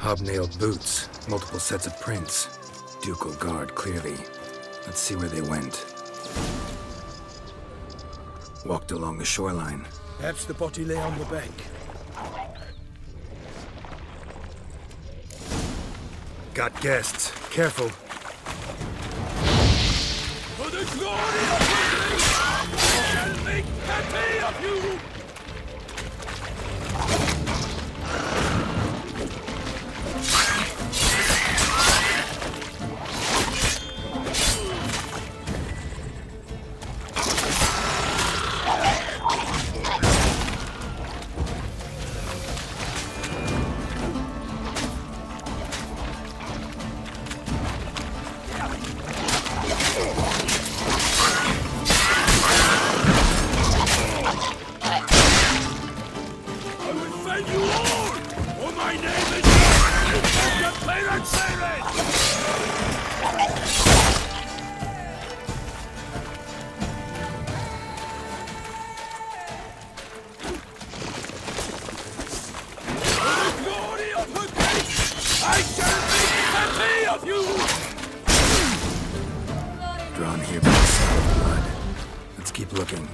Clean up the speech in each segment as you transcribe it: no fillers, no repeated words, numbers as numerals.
Hobnailed boots, multiple sets of prints. Ducal guard, clearly. Let's see where they went. Walked along the shoreline. Perhaps the body lay on the bank. Got guests. Careful. For the glory of the I shall make happy of you! Drawn here by the smell of blood. Let's keep looking.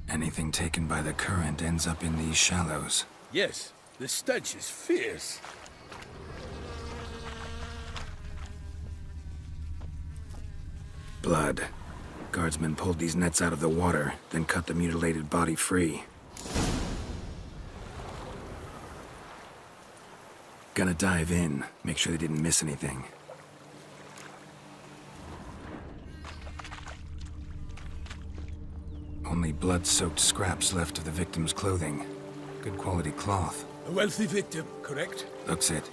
Anything taken by the current ends up in these shallows. Yes, the stench is fierce. Blood. Guardsmen pulled these nets out of the water, then cut the mutilated body free. Gonna dive in, make sure they didn't miss anything. Only blood-soaked scraps left of the victim's clothing. Good quality cloth. A wealthy victim, correct? Looks it.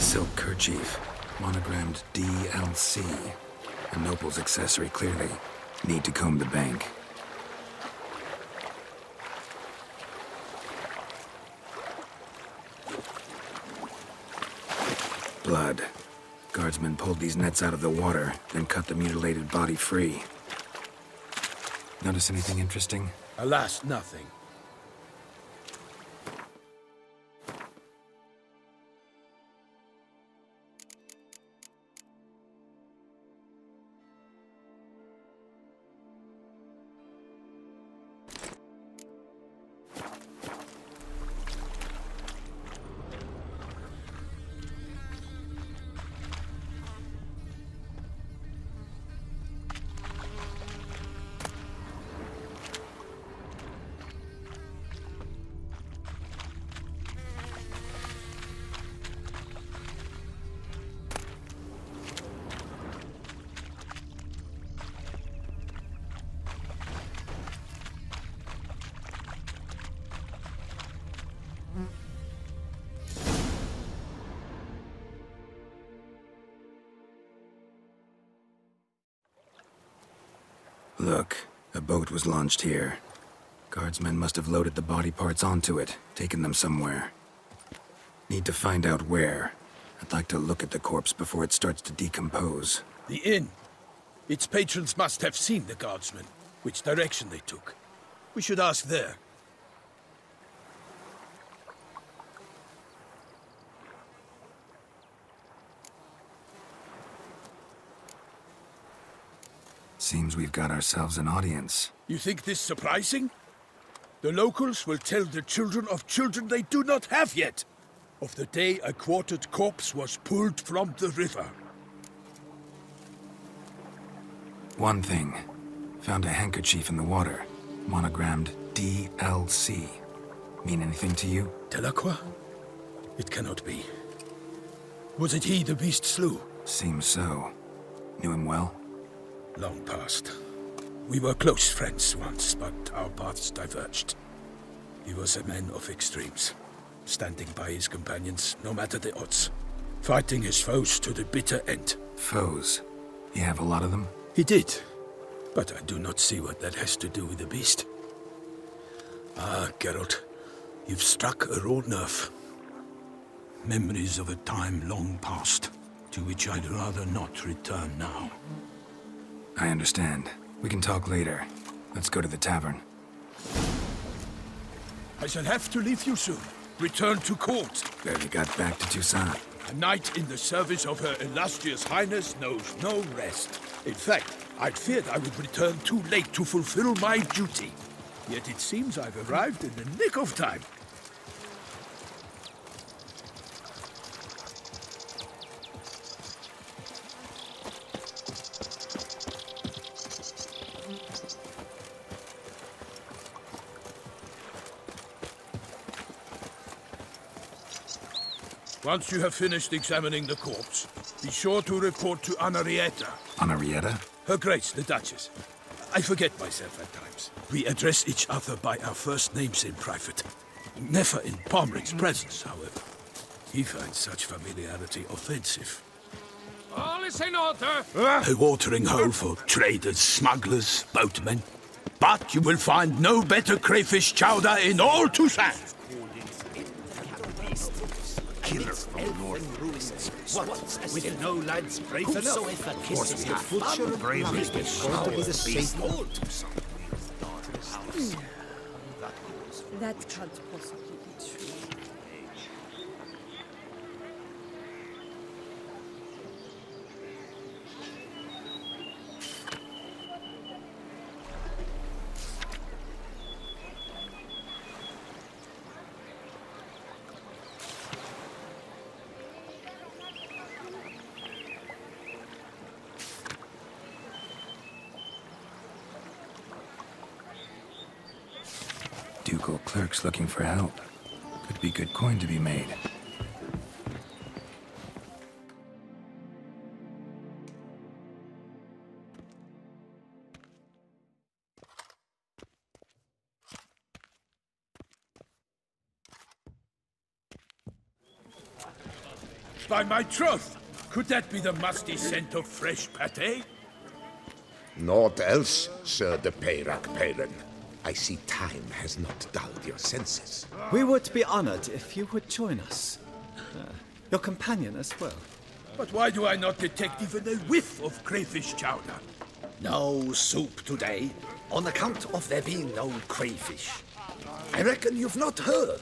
Silk kerchief, monogrammed DLC. A noble's accessory, clearly. Need to comb the bank. Blood. Guardsmen pulled these nets out of the water, then cut the mutilated body free. Notice anything interesting? Alas, nothing. Look, a boat was launched here. Guardsmen must have loaded the body parts onto it, taken them somewhere. Need to find out where. I'd like to look at the corpse before it starts to decompose. The inn. Its patrons must have seen the guardsmen, which direction they took. We should ask there. Seems we've got ourselves an audience. You think this surprising? The locals will tell the children of children they do not have yet, of the day a quartered corpse was pulled from the river. One thing. Found a handkerchief in the water. Monogrammed DLC. Mean anything to you? Delacroix? It cannot be. Was it he the beast slew? Seems so. Knew him well? Long past. We were close friends once, but our paths diverged. He was a man of extremes, standing by his companions, no matter the odds. Fighting his foes to the bitter end. Foes? You have a lot of them? He did, but I do not see what that has to do with the beast. Ah, Geralt, you've struck a raw nerve. Memories of a time long past, to which I'd rather not return now. I understand. We can talk later. Let's go to the tavern. I shall have to leave you soon. Return to court. Barely got back to Toussaint. A knight in the service of Her Illustrious Highness knows no rest. In fact, I'd feared I would return too late to fulfill my duty. Yet it seems I've arrived in the nick of time. Once you have finished examining the corpse, be sure to report to Anarietta. Anarietta? Her Grace, the Duchess. I forget myself at times. We address each other by our first names in private. Never in Pomrick's presence, however. He finds such familiarity offensive. All is in order! A watering hole for traders, smugglers, boatmen. But you will find no better crayfish chowder in all Toussaint. Killer from the north. What? With no lads brave enough? Horses the butcher, bravest is going to be the same old. That can't possibly be true. Ducal clerks looking for help. Could be good coin to be made. By my troth, could that be the musty scent of fresh pâté? Naught else, Sir de Peyrac-Peyran. I see time has not dulled your senses. We would be honored if you would join us. Your companion as well. But why do I not detect even a whiff of crayfish chowder? No soup today, on account of there being no crayfish. I reckon you've not heard,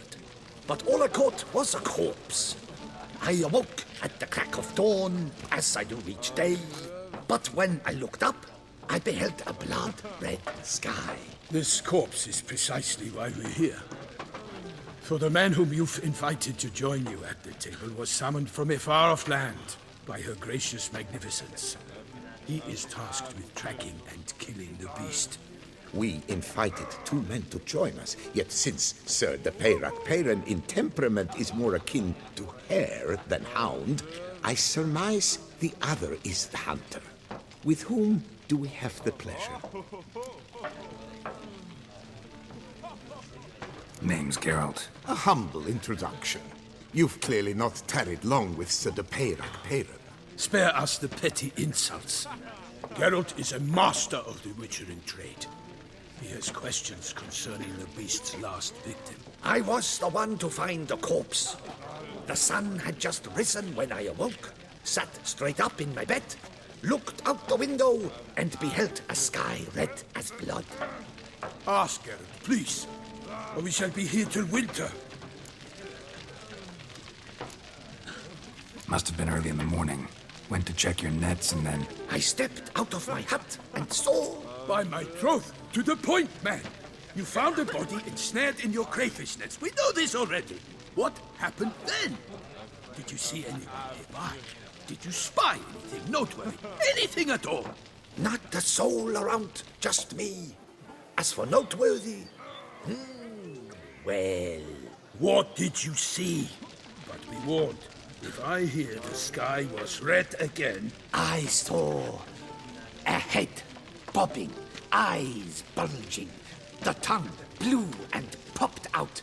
but all I caught was a corpse. I awoke at the crack of dawn, as I do each day, but when I looked up, I beheld a blood-red sky. This corpse is precisely why we're here. For the man whom you've invited to join you at the table was summoned from a far-off land by her gracious magnificence. He is tasked with tracking and killing the beast. We invited two men to join us, yet since Sir de Peyrac-Peyran in temperament is more akin to hare than hound, I surmise the other is the hunter. With whom do we have the pleasure? Name's Geralt. A humble introduction. You've clearly not tarried long with Sir de Peyrac-Peyran. Spare us the petty insults. Geralt is a master of the witchering trade. He has questions concerning the beast's last victim. I was the one to find the corpse. The sun had just risen when I awoke, sat straight up in my bed, looked out the window, and beheld a sky red as blood. Ask Geralt, please, or we shall be here till winter. Must have been early in the morning. Went to check your nets and then... I stepped out of my hut and saw... By my troth, to the point, man. You found a body ensnared in your crayfish nets. We know this already. What happened then? Did you see anyone nearby? Did you spy anything noteworthy? Anything at all? Not a soul around, just me. As for noteworthy... well... What did you see? But be warned, if I hear the sky was red again... I saw a head bobbing, eyes bulging, the tongue blue and popped out.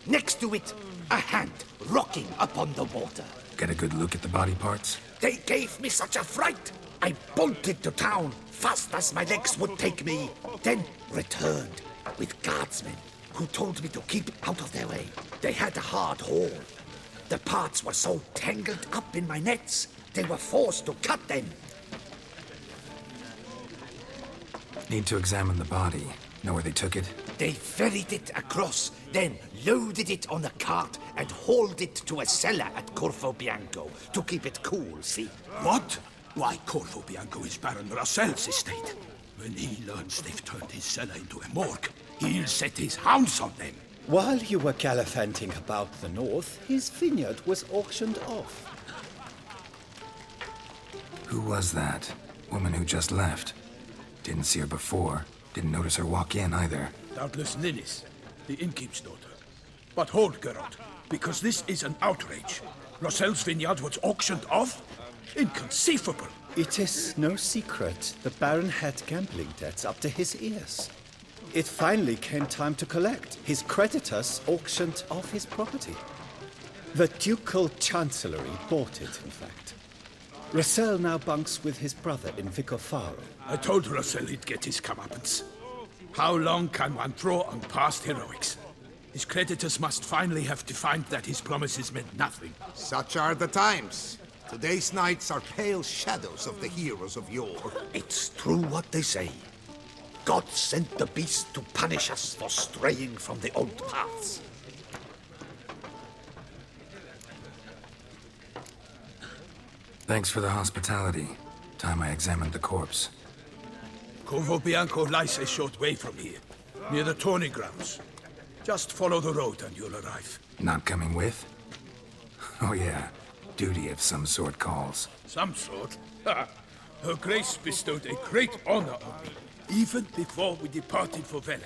Next to it, a hand rocking upon the water. Get a good look at the body parts? They gave me such a fright. I bolted to town fast as my legs would take me, then returned with guardsmen who told me to keep out of their way. They had a hard haul. The parts were so tangled up in my nets, they were forced to cut them. Need to examine the body. Know where they took it? They ferried it across, then loaded it on a cart and hauled it to a cellar at Corvo Bianco to keep it cool, see? What? Why, Corvo Bianco is Baron Russell's estate. When he learns they've turned his cellar into a morgue, he'll set his hounds on them. While you were gallivanting about the north, his vineyard was auctioned off. Who was that? Woman who just left. Didn't see her before. Didn't notice her walk in either. Doubtless Linnis, the innkeep's daughter. But hold, Geralt, because this is an outrage. Russell's vineyard was auctioned off? Inconceivable. It is no secret the Baron had gambling debts up to his ears. It finally came time to collect. His creditors auctioned off his property. The Ducal Chancellery bought it, in fact. Russell now bunks with his brother in Vicofaro. I told Russell he'd get his comeuppance. How long can one draw on past heroics? His creditors must finally have defined that his promises meant nothing. Such are the times. Today's knights are pale shadows of the heroes of yore. It's true what they say. God sent the beast to punish us for straying from the old paths. Thanks for the hospitality. Time I examined the corpse. Corvo Bianco lies a short way from here, near the tourney grounds. Just follow the road and you'll arrive. Not coming with? Oh yeah, duty of some sort calls. Some sort? Ha! Her Grace bestowed a great honor on me, even before we departed for Velen.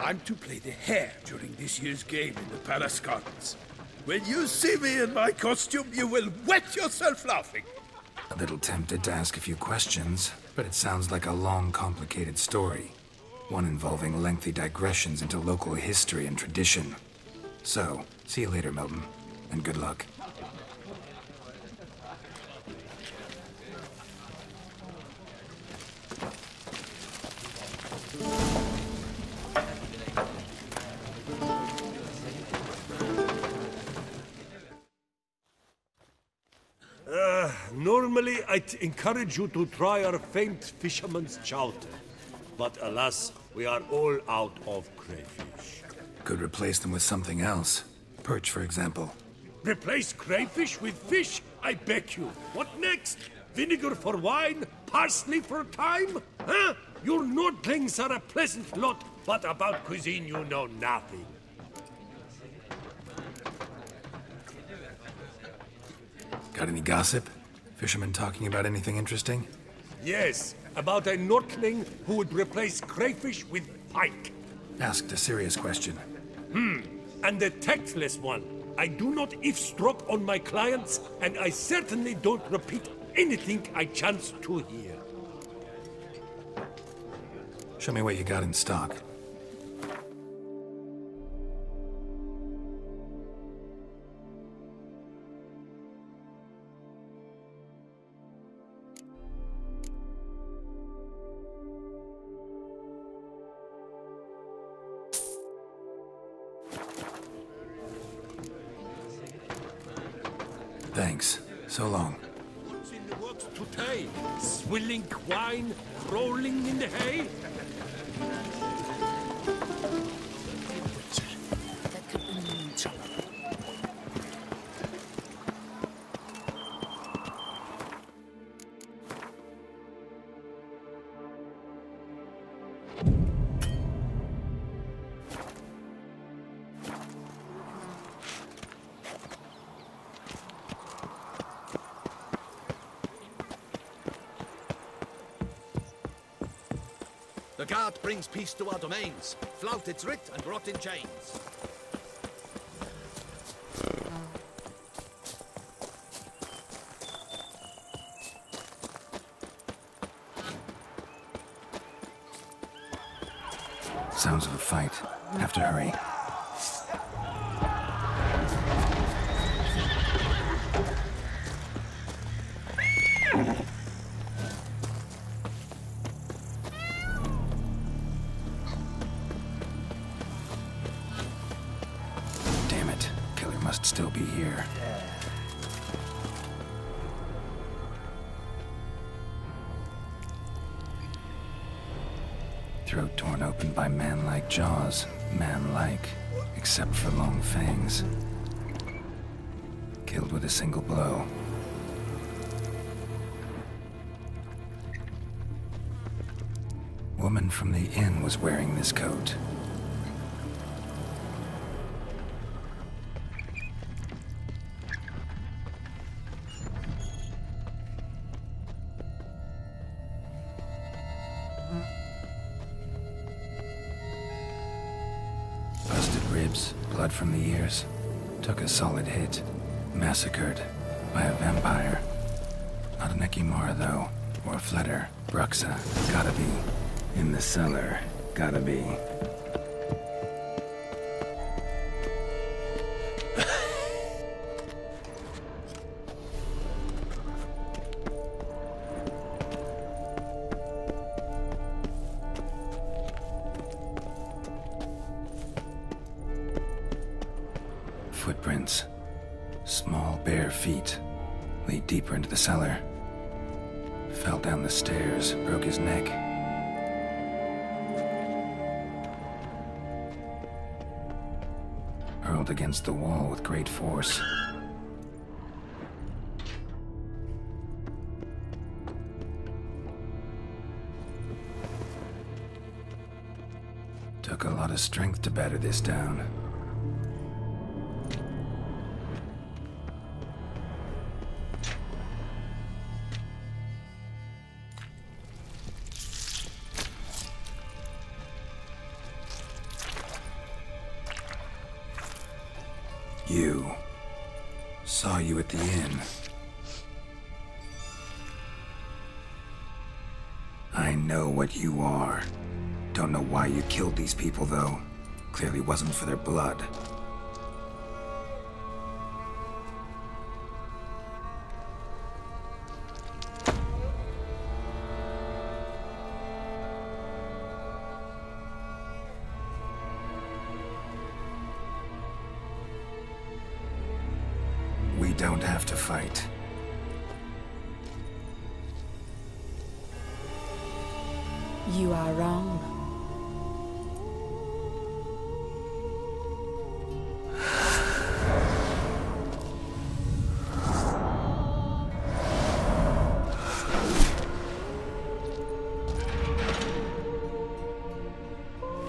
I'm to play the hare during this year's game in the Palace Gardens. When you see me in my costume, you will wet yourself laughing. A little tempted to ask a few questions, but it sounds like a long, complicated story. One involving lengthy digressions into local history and tradition. So, see you later, Milton, and good luck. Normally, I'd encourage you to try our famed fisherman's chowder. But alas, we are all out of crayfish. Could replace them with something else. Perch, for example. Replace crayfish with fish? I beg you. What next? Vinegar for wine? Parsley for thyme? Huh? Your Nordlings are a pleasant lot, but about cuisine you know nothing. Got any gossip? Fishermen talking about anything interesting? Yes, about a Nordling who would replace crayfish with pike. Asked a serious question. And a tactless one. I do not eavesdrop on my clients, and I certainly don't repeat anything I chance to hear. Show me what you got in stock. Thanks. So long. What's in the works today? Swilling wine, rolling in the hay? The guard brings peace to our domains. Flout its writ and rot in chains. Sounds of a fight. Have to hurry. Damn it. Killer must still be here. Throat torn open by man-like jaws. Man-like, except for long fangs. Killed with a single blow. Woman from the inn was wearing this coat. Busted ribs, blood from the ears. Took a solid hit. Massacred by a vampire. Not an Ekimara, though. Or a Fletter. Bruxa. Gotta be. In the cellar. Gotta be. Footprints. Small, bare feet. Lead deeper into the cellar. Fell down the stairs, broke his neck. Hurled against the wall with great force. Took a lot of strength to batter this down. You. Saw you at the inn. I know what you are. Don't know why you killed these people, though. Clearly wasn't for their blood. We don't have to fight. You are wrong.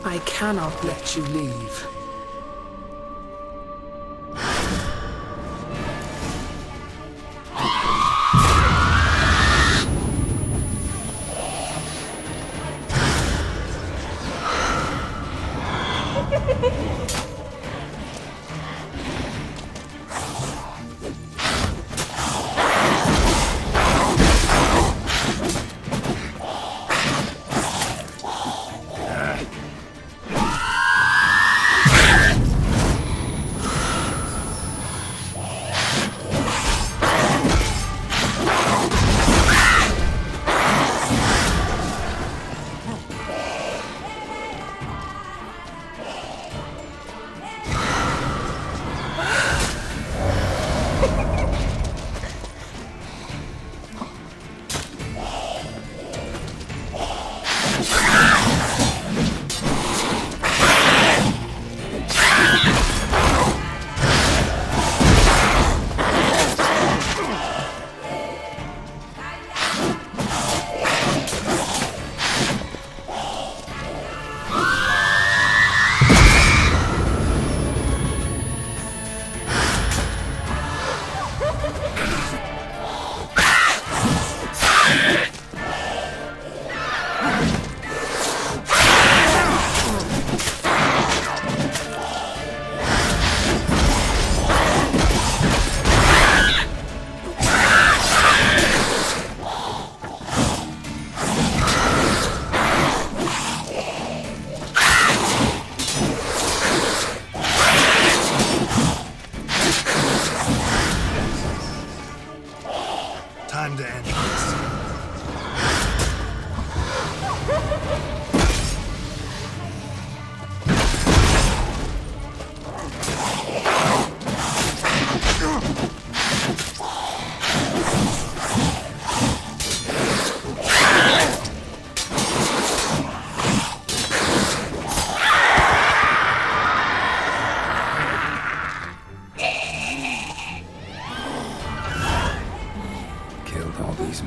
I cannot let you leave.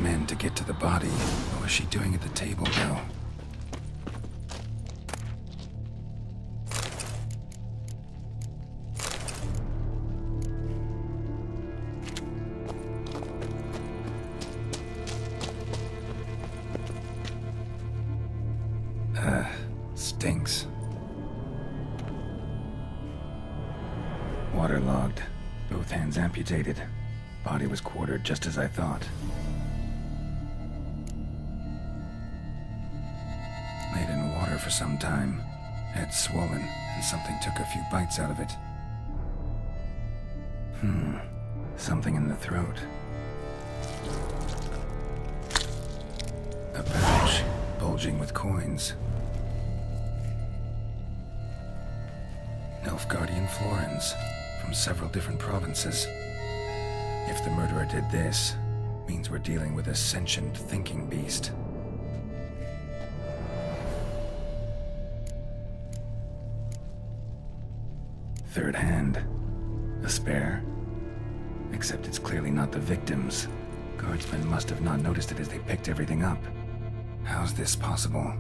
Men to get to the body. What was she doing at the table, though? Stinks. Waterlogged. Both hands amputated. Body was quartered just as I thought. Laid in water for some time. Head swollen, and something took a few bites out of it. Something in the throat. A pouch, bulging with coins. Nilfgaardian florins, from several different provinces. If the murderer did this, means we're dealing with a sentient thinking beast. Third hand. A spare. Except it's clearly not the victim's. Guardsmen must have not noticed it as they picked everything up. How's this possible?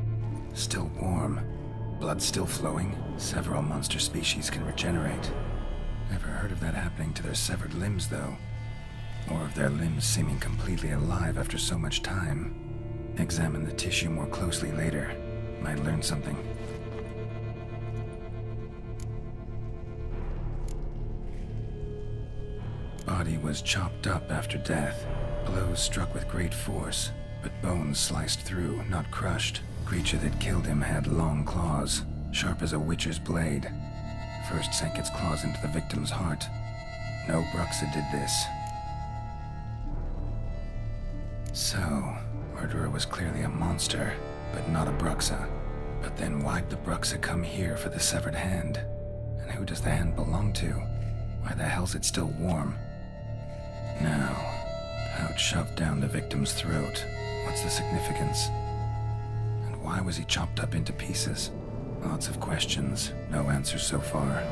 Still warm. Blood still flowing. Several monster species can regenerate. Never heard of that happening to their severed limbs, though. Or of their limbs seeming completely alive after so much time. Examine the tissue more closely later. Might learn something. Body was chopped up after death. Blows struck with great force, but bones sliced through, not crushed. Creature that killed him had long claws, sharp as a witcher's blade. First sank its claws into the victim's heart. No Bruxa did this. So, murderer was clearly a monster, but not a Bruxa. But then why'd the Bruxa come here for the severed hand? And who does the hand belong to? Why the hell's it still warm? Now, pouch shoved down the victim's throat. What's the significance? And why was he chopped up into pieces? Lots of questions, no answers so far.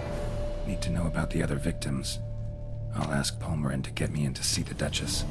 Need to know about the other victims. I'll ask Palmerin to get me in to see the Duchess.